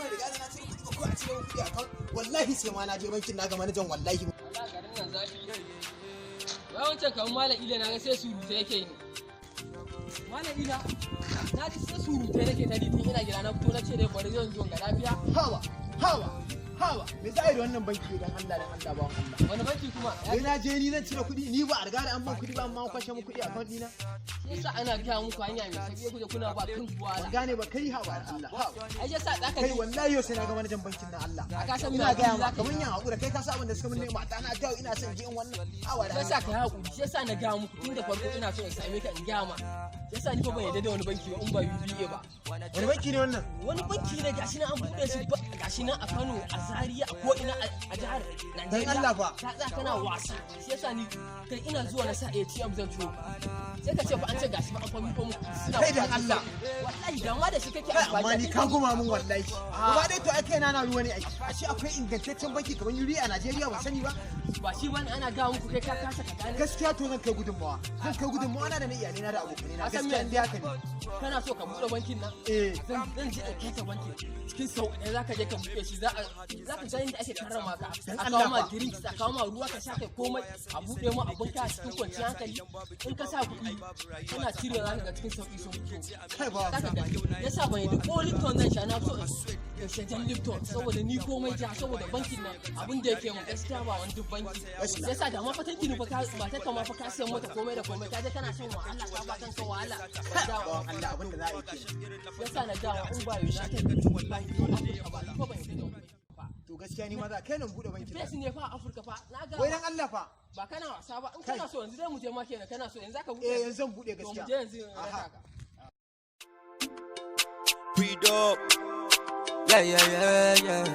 ban riga da na cire kuɗi ba ko a cire kuɗi a kan wallahi sai ma na je bankin na ga manajan wallahi. Allah garin nan zafi. Yawancin kan malam ila na ga sai surutai yake ne. Malam ila na ji sai surutai nake ta tun ina gida na fito na ce dai bari zan zo ga lafiya. Hawa me za a yi da wannan banki don Allah ba Allah. Wani banki kuma? Sai na je ni zan cire kuɗi ni ba a riga da an ban kuɗi ba amma an kwashe mu kuɗi a kan dina. Yasa ana gaya muku hanya mai sauƙi kuje kuna ba kan kuwa. Gane ba kai hawa Allah. Ai yasa zaka kai wallahi yau sai na ga manajan bankin nan Allah. Ka san ina ga ma kaman yan hakura kai ka sa abin da suka mun ne mata na ta ina son ji in wannan hawa da. Yasa ka hakuri yasa na ga muku tun da farko ina so in same ka in ga ma. Yasa ni fa ban yarda da wani banki ba in ba UBA ba. Wani banki ne wannan? Wani banki ne gashi nan an buɗe shi gashi nan a Kano a Zaria a ko ina a jihar Najeriya. Dan Allah fa. Ka tsaya kana wasa. Shi yasa ni kai ina zuwa na sa ATM zan turo. Sai ka ce fa an ce gashi ba an fami ko muku. Kai dan Allah. Wallahi dama da shi kake amfani. Amma ni ka guma mun wallahi. Kuma dai to ai kai na ruwa ne ai. Ashe akwai ingantaccen banki kamar UBA a Najeriya ba sani ba. Ba shi bane ana ga muku kai ka kasa ka gane. Gaskiya to zan kai gudunmawa. Na da na iyalai na da abokanai na. Gaskiya dai haka ne. Kana so ka buɗe bankin nan? Zan je ɗauke ta bankin. Cikin sau ɗaya za ka je ka buɗe shi za ka ga inda ake karrama ka. A kawo ma drinks, a kawo ma ruwa ka sha kai komai. A buɗe ma abin ka cikin kwanciyar hankali. In ka sa kuɗi kana cire za ka ga cikin sauƙi sun fito. Kai ba. Yasa ban yi da ko Lipton zan sha na so in shajen Lipton saboda ni komai ja saboda bankin nan abin da yake mu gaskiya ba wani duk banki. Yasa da ma fa tanki ni fa ba ta kama fa ka siyan mata komai da komai ka je kana shan wahala ka ba kanka wahala. Allah abin da za a yi kenan. Yasa na dawo in ba United Bank ko Africa ba ko ban yi ba. To gaskiya ni ma za kai nan bude banki. Fesi ne fa a Afirka fa. Na ga. Wai dan Allah fa. Ba kana wasa ba in kana so yanzu dai mu je ma kenan kana so yanzu zaka bude. Yanzu zan bude gaskiya. To mu je yanzu raka. We dog. Yeah.